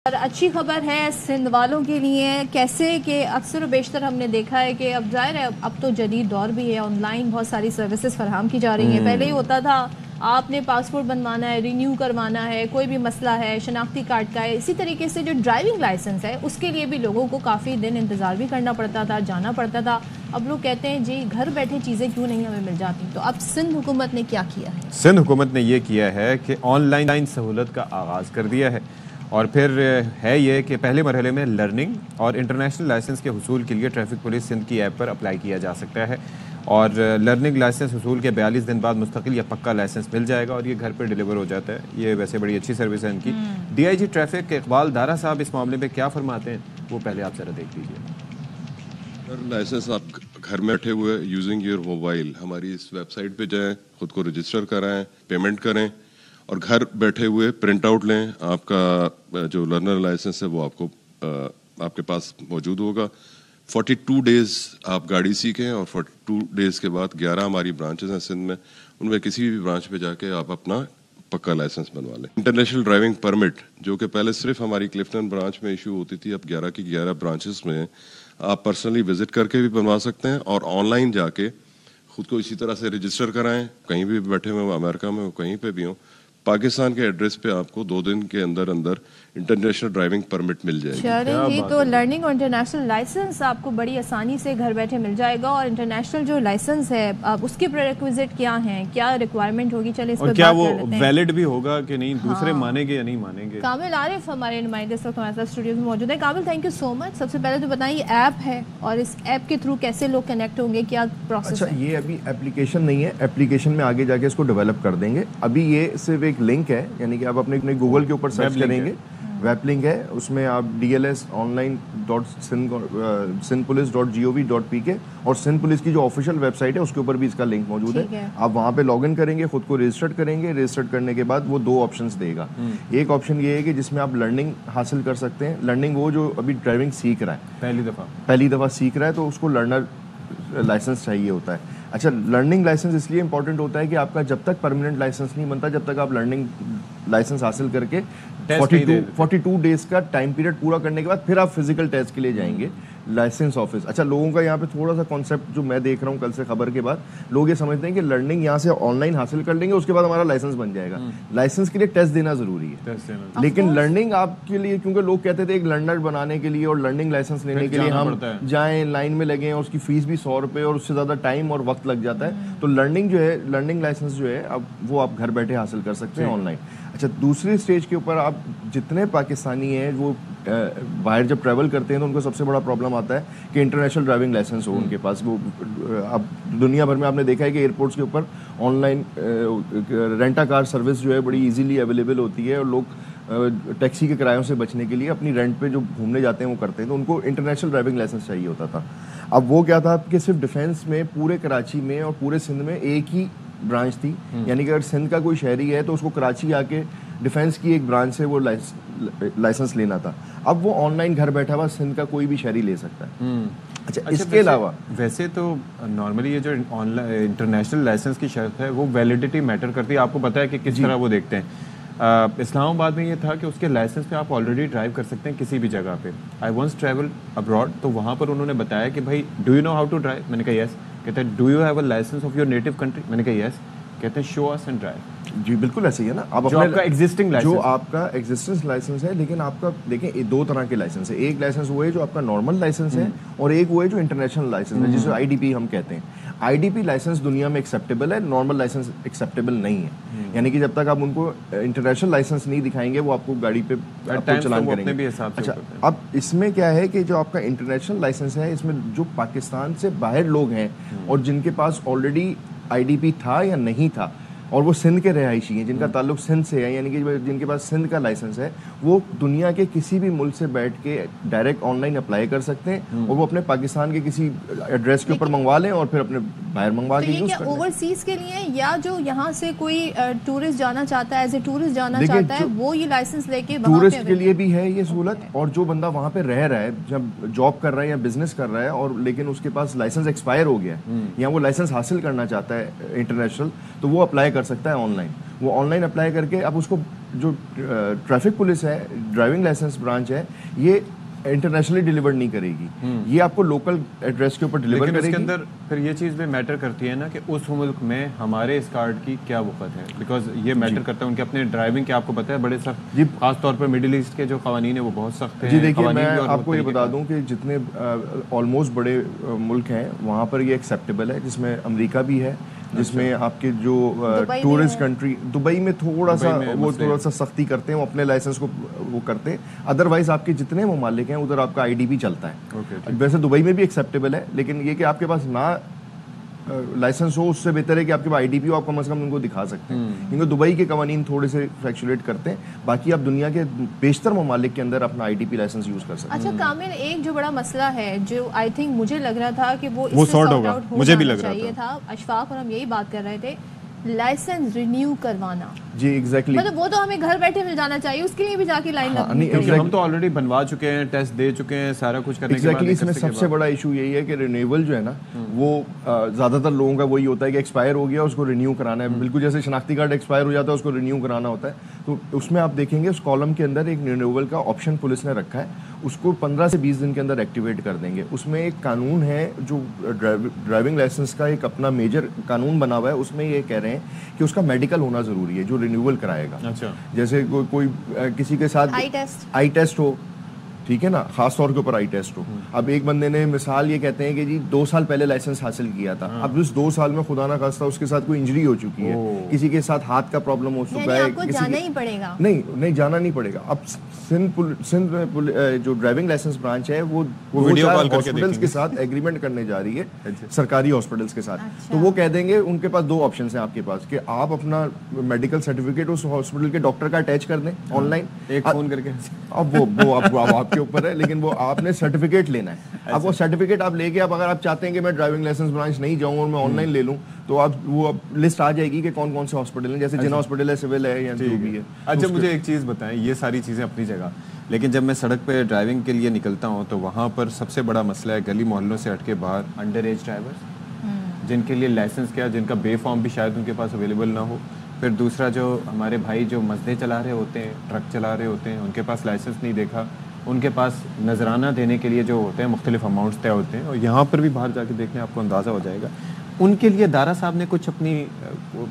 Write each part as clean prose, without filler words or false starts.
और अच्छी खबर है सिंध वालों के लिए कैसे कि अक्सर बेशतर हमने देखा है कि अब जाहिर है अब तो जदीद दौर भी है, ऑनलाइन बहुत सारी सर्विसेज फराहम की जा रही हैं। पहले ही होता था आपने पासपोर्ट बनवाना है, रिन्यू करवाना है, कोई भी मसला है, शनाख्ती कार्ड का है। इसी तरीके से जो ड्राइविंग लाइसेंस है उसके लिए भी लोगों को काफ़ी दिन इंतज़ार भी करना पड़ता था, जाना पड़ता था। अब लोग कहते हैं जी घर बैठे चीज़ें क्यों नहीं हमें मिल जाती। तो अब सिंध हुकूमत ने क्या किया है? सिंध हुकूमत ने यह किया है कि ऑनलाइन सहूलत का आगाज़ कर दिया है और फिर है ये कि पहले मरहले में लर्निंग और इंटरनेशनल लाइसेंस के हुसूल के लिए ट्रैफिक पुलिस सिंध की ऐप पर अप्लाई किया जा सकता है और लर्निंग लाइसेंस हुसूल के 42 दिन बाद मुस्तकिल या पक्का लाइसेंस मिल जाएगा और ये घर पर डिलीवर हो जाता है। ये वैसे बड़ी अच्छी सर्विस है इनकी। डीआईजी ट्रैफिक इकबाल दारा साहब इस मामले में क्या फरमाते हैं वो पहले आप ज़रा देख लीजिए। लाइसेंस आप घर में बैठे हुए यूजिंग योर मोबाइल हमारी इस वेबसाइट पे जाएं, खुद को रजिस्टर कराएं, पेमेंट करें और घर बैठे हुए प्रिंट आउट लें। आपका जो लर्नर लाइसेंस है वो आपको आपके पास मौजूद होगा। 42 डेज आप गाड़ी सीखें और 42 डेज के बाद 11 हमारी ब्रांचेस हैं सिंध में, उनमें किसी भी ब्रांच पे जाके आप अपना पक्का लाइसेंस बनवा लें। इंटरनेशनल ड्राइविंग परमिट जो कि पहले सिर्फ हमारी क्लिफ्टन ब्रांच में इशू होती थी, अब 11 की 11 ब्रांचेस में आप पर्सनली विजिट करके भी बनवा सकते हैं और ऑनलाइन जाके खुद को इसी तरह से रजिस्टर कराएं। कहीं भी बैठे हुए, अमेरिका में हो, कहीं पे भी हो, पाकिस्तान के एड्रेस पे आपको 2 दिन के अंदर अंदर इंटरनेशनल ड्राइविंग परमिट मिल जाएगी। चलिए, तो लर्निंग और इंटरनेशनल लाइसेंस आपको बड़ी आसानी से घर बैठे मिल जाएगा। और इंटरनेशनल जो लाइसेंस है अब उसके प्रेरिक्विजिट क्या हैं, क्या रिक्वायरमेंट होगी, चलिए इस पर क्या बात वो कर लेते हैं। वैलिड भी होगा कि नहीं, दूसरे मानेंगे या नहीं मानेंगे। कामिल आरिफ हमारे नुमाइंदे इस वक्त हमारे साथ स्टूडियो में मौजूद है। कामिल, थैंक यू सो मच। सबसे पहले तो बताइए ऐप है और इस ऐप के थ्रू कैसे लोग कनेक्ट होंगे, क्या प्रोसेस है? ये अभी एप्लीकेशन नहीं है, एप्लीकेशन में आगे जाके इसको डेवलप कर देंगे। अभी ये सिर्फ एक लिंक है, यानी कि आप अपने गूगल के ऊपर सर्च करेंगे, वेब लिंक है, उसमें आप dls.online.sindhpolice.gov.pk और सिंध पुलिस की जो ऑफिशियल वेबसाइट है उसके ऊपर भी इसका लिंक मौजूद है। आप वहाँ पे लॉगिन करेंगे, खुद को रजिस्टर्ड करेंगे। रजिस्टर्ड करने के बाद वो 2 ऑप्शंस देगा। एक ऑप्शन ये है कि जिसमें आप लर्निंग हासिल कर सकते हैं। लर्निंग वो जो अभी ड्राइविंग सीख रहा है, पहली दफ़ा सीख रहा है, तो उसको लर्नर लाइसेंस चाहिए होता है। अच्छा, लर्निंग लाइसेंस इसलिए इंपॉर्टेंट होता है कि आपका जब तक परमानेंट लाइसेंस नहीं बनता, जब तक आप लर्निंग लाइसेंस हासिल करके 42 डेज का टाइम पीरियड पूरा करने के बाद फिर आप फिजिकल टेस्ट के लिए जाएंगे लाइसेंस ऑफिस। अच्छा, लोगों का यहाँ पे थोड़ा सा कॉन्सेप्ट जो मैं देख रहा हूँ कल से खबर के बाद, लोग ये समझते हैं कि लर्निंग यहाँ से ऑनलाइन हासिल कर लेंगे, उसके बाद हमारा लाइसेंस बन जाएगा। लाइसेंस के लिए टेस्ट देना जरूरी है, लेकिन लर्निंग आपके लिए, क्योंकि लोग कहते थे एक लर्नर बनाने के लिए और लर्निंग लाइसेंस लेने के लिए हम जाएं, लाइन में लगे, उसकी फीस भी 100 रुपये और उससे ज्यादा टाइम और वक्त लग जाता है। तो लर्निंग जो है, लर्निंग लाइसेंस जो है, अब वो आप घर बैठे हासिल कर सकते हैं ऑनलाइन। अच्छा, दूसरी स्टेज के ऊपर आप जितने पाकिस्तानी हैं वो बाहर जब ट्रैवल करते हैं तो उनको सबसे बड़ा प्रॉब्लम आता है कि इंटरनेशनल ड्राइविंग लाइसेंस हो उनके पास। वो अब दुनिया भर में आपने देखा है कि एयरपोर्ट्स के ऊपर ऑनलाइन रेंटा कार सर्विस जो है बड़ी इजीली अवेलेबल होती है और लोग टैक्सी के किरायों से बचने के लिए अपनी रेंट पे जो घूमने जाते हैं वो करते हैं, तो उनको इंटरनेशनल ड्राइविंग लाइसेंस चाहिए होता था। अब वो क्या था कि सिर्फ डिफेंस में पूरे कराची में और पूरे सिंध में एक ही ब्रांच थी, यानी कि अगर सिंध का कोई शहरी है तो उसको कराची आके डिफेंस की एक ब्रांच से वो लाइसेंस लेना था। अब वो ऑनलाइन घर बैठा हुआ सिंध का कोई भी शहरी ले सकता है। अच्छा, इसके अलावा वैसे तो नॉर्मली ये जो ऑनलाइन इंटरनेशनल लाइसेंस की शर्त है वो वैलिडिटी मैटर करती है। आपको पता है कि किस तरह वो देखते हैं। इस्लामाबाद में ये था कि उसके लाइसेंस पे आप ऑलरेडी ड्राइव कर सकते हैं किसी भी जगह पे। आई वंस ट्रैवल अब्रॉड, तो वहाँ पर उन्होंने बताया कि भाई do you know how to drive? मैंने कहा यस। कहते हैं do you have a license of your native country? मैंने कहा यस। कहते हैं शो अस एंड ड्राइव। जी बिल्कुल ऐसे ही है ना। आप जो आपका एग्जिस्टिंग लाइसेंस, जो आपका एग्जिस्टेंस लाइसेंस है, लेकिन आपका देखें 2 तरह के लाइसेंस है। एक लाइसेंस वो है जो आपका नॉर्मल लाइसेंस है और एक वो है जो इंटरनेशनल लाइसेंस है, जिसे आईडीपी हम कहते हैं। आईडीपी लाइसेंस दुनिया में एक्सेप्टेबल है, नॉर्मल लाइसेंस एक्सेप्टेबल नहीं है। यानी कि जब तक आप उनको इंटरनेशनल लाइसेंस नहीं दिखाएंगे वो आपको गाड़ी पे आपको चलान करेंगे। अच्छा, अब इसमें क्या है कि जो आपका इंटरनेशनल लाइसेंस है, इसमें जो पाकिस्तान से बाहर लोग हैं और जिनके पास ऑलरेडी आईडीपी था या नहीं था और वो सिंध के रहायशी हैं, जिनका ताल्लुक सिंध से है, यानी कि जिनके पास सिंध का लाइसेंस है, वो दुनिया के किसी भी मुल्क से बैठ के डायरेक्ट ऑनलाइन अप्लाई कर सकते हैं और वो अपने पाकिस्तान के किसी एड्रेस के ऊपर मंगवा लें और फिर अपने बाहर मंगवा के यूज कर लें। ओवरसीज के लिए या जो यहाँ से कोई टूरिस्ट जाना चाहता है, एज ए टूरिस्ट जाना चाहता है, वो ये लाइसेंस लेके टूरिस्ट के लिए भी है ये सहूलत। और जो बंदा वहाँ पे रह रहा है, जब जॉब कर रहा है या बिजनेस कर रहा है और लेकिन उसके पास लाइसेंस एक्सपायर हो गया है या वो लाइसेंस हासिल करना चाहता है इंटरनेशनल, तो वो अप्लाई कर सकता है ऑनलाइन। वो ऑनलाइन अप्लाई करके अब उसको जो ट्रैफिक पुलिस है, ड्राइविंग लाइसेंस ब्रांच है, ये इंटरनेशनली डिलीवर नहीं करेगी, ये आपको लोकल एड्रेस के ऊपर डिलीवर करेगी। इसके अंदर फिर ये चीज़ भी मैटर करती है ना कि उस मुल्क में हमारे इस कार्ड की क्या वक़्त है, बिकॉज ये मैटर करता है उनके अपने ड्राइविंग के, आपको पता है बड़े सख्त जी, खास तौर पर मिडिल ईस्ट के जो कवानीन है वो बहुत सख्त हैं। जी देखिए, मैं आपको ये बता दूं कि जितने ऑलमोस्ट बड़े मुल्क हैं वहाँ पर ये एक्सेप्टेबल है, जिसमें अमेरिका भी है, जिसमें आपके जो टूरिस्ट कंट्री, दुबई में थोड़ा सा सख्ती करते हैं, वो अपने लाइसेंस को वो करते हैं, अदरवाइज आपके जितने ममालिक हैं उधर आपका आईडीपी चलता है। वैसे दुबई में भी एक्सेप्टेबल है, लेकिन ये कि आपके पास ना लाइसेंस हो उससे बेहतर है कि आपके पास आईडीपी हो, आप कम से कम उनको दिखा सकते हैं, क्योंकि दुबई के कवानीन थोड़े से फ्लैक्चुएट करते हैं, बाकी आप दुनिया के बेशतर ममालिक के अंदर अपना आईडीपी लाइसेंस यूज कर सकते हैं। अच्छा कामिल, एक जो बड़ा मसला है जो आई थिंक मुझे लग रहा था कि वो सॉर्ट होगा, मुझे भी लग रहा था, अशफाक और हम यही बात कर रहे थे, लाइसेंस रिन्यू करवाना। जी एग्जैक्टली, मतलब वो तो हमें घर बैठे मिल जाना चाहिए, उसके लिए भी जाके लाइन लगनी है। हम तो ऑलरेडी बनवा चुके हैं, टेस्ट दे चुके हैं, सारा कुछ करने के बाद इसमें सबसे बड़ा इशू यही है कि रिन्यूअल जो है ना, वो ज़्यादातर लोगों का वही होता है कि एक्सपायर हो गया, उसको रिन्यू कराना है, बिल्कुल जैसे शनाख्ती कार्ड एक्सपायर हो जाता है उसको रिन्यू कराना होता है। तो उसमें आप देखेंगे उस कॉलम के अंदर एक रिन्यूअल का ऑप्शन पुलिस ने रखा है, उसको 15 से 20 दिन के अंदर एक्टिवेट कर देंगे। उसमें एक कानून है जो ड्राइविंग लाइसेंस का एक अपना मेजर कानून बना हुआ है, उसमें ये कह रहे हैं कि उसका मेडिकल होना ज़रूरी है जो रिन्यूअल कराएगा। अच्छा, जैसे कोई किसी के साथ आई टेस्ट हो, ठीक है ना, खास तौर के ऊपर आई टेस्ट हो। अब एक बंदे ने मिसाल ये कहते हैं कि जी 2 साल पहले लाइसेंस हासिल किया था, अब उस 2 साल में खुदा ना खास्ता उसके साथ कोई इंजरी हो चुकी है, किसी के साथ हाथ का प्रॉब्लम हो चुका है, आपको जाना ही पड़ेगा। नहीं जाना नहीं पड़ेगा। अब सिंध जो ड्राइविंग लाइसेंस ब्रांच है वो हॉस्पिटल्स के साथ एग्रीमेंट करने जा रही है, सरकारी हॉस्पिटल्स के साथ। तो वो कह देंगे उनके पास 2 ऑप्शन है आपके पास कि आप अपना मेडिकल सर्टिफिकेट उस हॉस्पिटल के डॉक्टर का अटैच कर दें ऑनलाइन, एक फोन करके। अब वो आपके ऊपर है, लेकिन वो आपने सर्टिफिकेट लेना है। अब वो सर्टिफिकेट आप लेके, अब अगर आप चाहते हैं कि मैं ड्राइविंग लाइसेंस ब्रांच नहीं जाऊं और मैं ऑनलाइन ले लूं, तो आप वो लिस्ट आ जाएगी कि कौन कौन से हॉस्पिटल हैं, जैसे जिना हॉस्पिटल है, सिविल है या जो भी है। अच्छा, मुझे एक चीज़ बताएं, ये सारी चीज़ें अपनी जगह, लेकिन जब मैं सड़क पे ड्राइविंग के लिए निकलता हूँ तो वहाँ पर सबसे बड़ा मसला है गली मोहल्लों से हट के बाहर अंडर एज ड्राइवर्स, जिनके लिए लाइसेंस क्या, जिनका बे फॉर्म भी शायद उनके पास अवेलेबल ना हो। फिर दूसरा, जो हमारे भाई जो मसदे चला रहे होते हैं, ट्रक चला रहे होते हैं, उनके पास लाइसेंस नहीं देखा, उनके पास नजराना देने के लिए जो होते हैं मुख्तलिफ अमाउंट्स तय होते हैं, और यहाँ पर भी बाहर जाके देखने आपको अंदाज़ा हो जाएगा। उनके लिए दारा साहब ने कुछ अपनी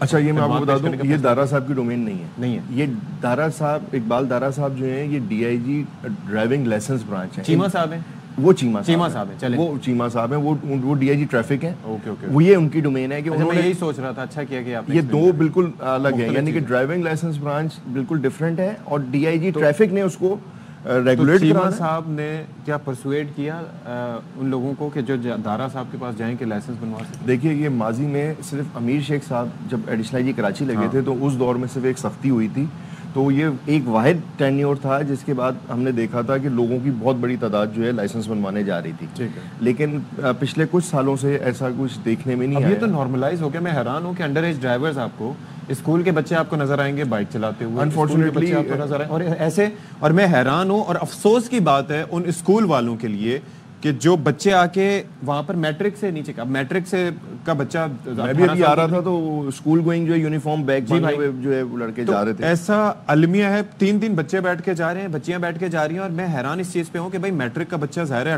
अच्छा, ये मैं आपको बता दूं, ये दारा साहब की डोमेन नहीं है। ये दारा साहब, इकबाल दारा साहब जो हैं, ये डीआईजी ड्राइविंग लाइसेंस ब्रांच है। चीमा साहब हैं, वो चीमा साहब हैं, वो चीमा साहब हैं, वो डीआईजी ट्रैफिक हैं। ओके। वो ये उनकी डोमेन है कि उन्होंने, मैं यही सोच रहा था, अच्छा किया कि आपने ये 2 बिल्कुल अलग है, यानी कि ड्राइविंग लाइसेंस ब्रांच बिल्कुल डिफरेंट है और डीआईजी ट्रैफिक ने उसको रेगुलेट कराना। साहब ने क्या परसुएड किया उन लोगों को कि जो दारा साहब के पास जाएं कि लाइसेंस बनवा सकें? देखिए, ये माजी में सिर्फ अमीर शेख साहब जब एडिशनल आईजी कराची लगे थे, तो उस दौर में सिर्फ एक सख्ती हुई थी, तो ये एक वाहिद टेन्योर था जिसके बाद हमने देखा था कि लोगों की बहुत बड़ी तादाद जो है लाइसेंस बनवाने जा रही थी। ठीक है, लेकिन पिछले कुछ सालों से ऐसा कुछ देखने में नहीं आया। ये तो नॉर्मलाइज हो गया। मैं हैरान हूँ कि अंडर एज ड्राइवर्स, आपको स्कूल के बच्चे आपको नजर आएंगे बाइक चलाते हुए, अनफॉर्चुनेटली आपको नजर आए, और ऐसे, और मैं हैरान हूँ, और अफसोस की बात है उन स्कूल वालों के लिए कि जो बच्चे आके वहां पर मैट्रिक से नीचे का, मैट्रिक से का बच्चा, मैं भी अभी आ रहा था तो स्कूल गोइंग जो है यूनिफॉर्म बैग बांधे हुए जो है लड़के जा रहे थे। ऐसा अलमिया है, 3 बच्चे बैठ के जा रहे हैं, बच्चियां बैठ के जा रही हैं, और मैं हैरान इस चीज पे हूँ कि भाई मैट्रिक का बच्चा ज़ाहिर है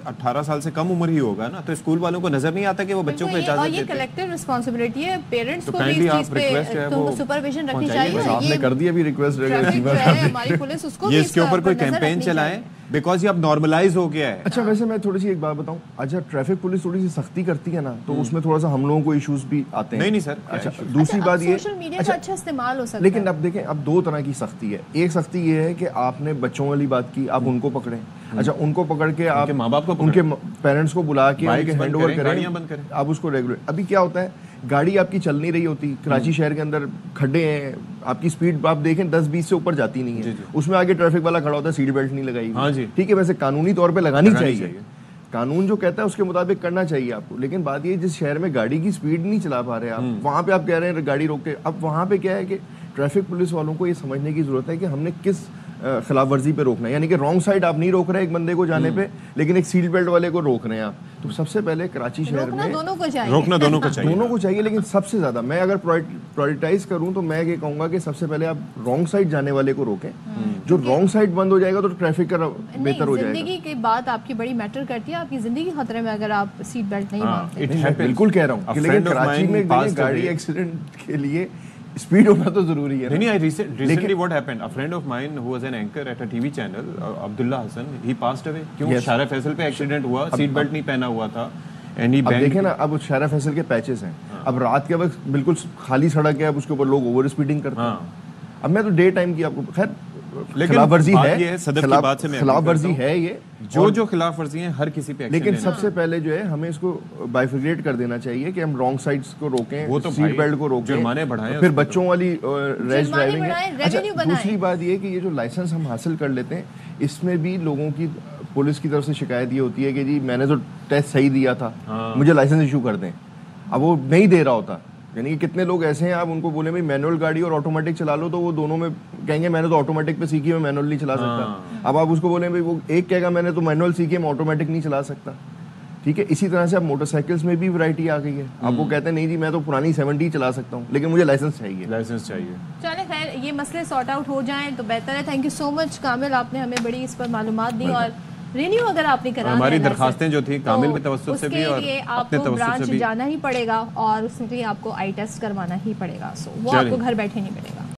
18 साल से कम उम्र ही होगा ना, तो स्कूल वालों को नजर नहीं आता कि वो बच्चों को इजाजत देते हैं। ये कलेक्टिव रिस्पांसिबिलिटी है, पेरेंट्स को भी इस चीज पे सुपरविजन रखनी चाहिए। आपने कर दिया भी रिक्वेस्ट, हमारी पुलिस उसको भी इसके ऊपर कोई कैंपेन चलाए, बिकॉज ये अब नॉर्मलाइज हो गया है। अच्छा, वैसे मैं थोड़ी सी एक बात बताऊं, अच्छा ट्रैफिक पुलिस थोड़ी सी सख्ती करती है ना, तो उसमें थोड़ा सा हम लोगों को इश्यूज भी आते हैं। नहीं सर। अच्छा, दूसरी बात ये, सोशल मीडिया का अच्छा इस्तेमाल हो सकता है, लेकिन अब देखें, अब 2 तरह की सख्ती है। एक सख्ती ये है कि आपने बच्चों वाली बात की, आप उनको पकड़ें। अच्छा, उनको पकड़ के आप माँ बाप को, उनके पेरेंट्स को बुला के उनके हैंड ओवर करें, आप उसको रेगुलेट। अभी क्या होता है, गाड़ी आपकी चल नहीं रही होती, कराची शहर के अंदर खड्डे हैं, आपकी स्पीड आप देखें 10-20 से ऊपर जाती नहीं है, उसमें आगे ट्रैफिक वाला खड़ा होता है, सीट बेल्ट नहीं लगाई। हाँ जी, ठीक है, वैसे कानूनी तौर पे लगानी चाहिए, कानून जो कहता है उसके मुताबिक करना चाहिए आपको, लेकिन बात ये, जिस शहर में गाड़ी की स्पीड नहीं चला पा रहे आप, वहाँ पे आप कह रहे हैं गाड़ी रोक के। अब वहाँ पे क्या है कि ट्रैफिक पुलिस वालों को ये समझने की जरूरत है कि हमने किस खिलाफ वर्जी पे रोकना है, यानी कि रॉन्ग साइड आप नहीं रोक रहे एक बंदे को जाने पे, लेकिन एक सीट बेल्ट वाले को रोक रहे हैं आप, तो सबसे पहले कराची शहर रोकना में दोनों को चाहिए। रोकना दोनों को चाहिए। दोनों को चाहिए, लेकिन सबसे ज्यादा मैं अगर प्रायोरिटाइज करूं तो मैं ये कहूंगा कि सबसे पहले आप रॉन्ग साइड जाने वाले को रोकें। जो रॉन्ग साइड बंद हो जाएगा तो ट्रैफिक का बेहतर हो जाएगा। जिंदगी की बात आपकी बड़ी मैटर करती है, आपकी जिंदगी खतरे में अगर आप सीट बेल्ट नहीं बांधते। मैं बिल्कुल कह रहा हूँ कि लेकिन कराची में गाड़ी एक्सीडेंट के लिए स्पीड होना तो जरूरी है। नहीं, recently what happened, a friend of mine who was an anchor at a TV channel, Abdullah Hassan, he passed away। क्यों? शारा फैसल पे एक्सीडेंट हुआ, सीट बेल्ट नहीं पहना हुआ था। And he अब देखे ना, अब शारा फैसल के पैचेस हैं, अब रात के वक्त बिल्कुल खाली सड़क है, अब उसके ऊपर लोग ओवर स्पीडिंग करते हैं। अब मैं तो डे टाइम की आपको खैर खिलाफवर्जी है, खिलाफवर्जी है ये, जो खिलाफ वर्जी है हर किसी पे लेकिन सबसे पहले जो है हमें इसको बाइफिकेट कर देना चाहिए कि हम रॉन्ग साइड्स को रोकें, वो तो सीट बेल्ट को रोकें, जुर्माने बढ़ाएं, फिर बच्चों वाली रैश ड्राइविंग है। अच्छा, दूसरी बात ये कि ये जो लाइसेंस हम हासिल कर लेते हैं, इसमें भी लोगों की पुलिस की तरफ से शिकायत ये होती है कि जी मैंने तो टेस्ट सही दिया था, मुझे लाइसेंस इशू कर दें। अब वो नहीं दे रहा होता, यानी कि कितने लोग ऐसे हैं, आप उनको बोले भाई मैनुअल गाड़ी और ऑटोमेटिक चला लो, तो वो दोनों में कहेंगे मैंने तो ऑटोमेटिक पे सीखी, मैं मैनुअल नहीं चला सकता। अब आप उसको बोले भाई, वो एक कहेगा मैंने तो मैनुअल सीखी, मैं ऑटोमेटिक नहीं चला सकता। ठीक है, इसी तरह से अब मोटरसाइकिल्स में भी वैरायटी आ गई है। अब वो कहते हैं नहीं जी मैं तो पुरानी 70 चला सकता हूँ, लेकिन मुझे लाइसेंस चाहिए। चले खैर, ये मसले सॉर्ट आउट हो जाएं तो बेहतर है। थैंक यू सो मच कामिल, आपने हमें बड़ी इस पर मालूमात दी। और रिन्यू अगर आपने करा हमारी दरखास्तें जो थी कामिल के तवज्जुह से भी और अपने तवज्जुह ब्रांच से भी जाना ही पड़ेगा और उसके लिए आपको आई टेस्ट करवाना ही पड़ेगा। सो वो आपको घर बैठे नहीं मिलेगा।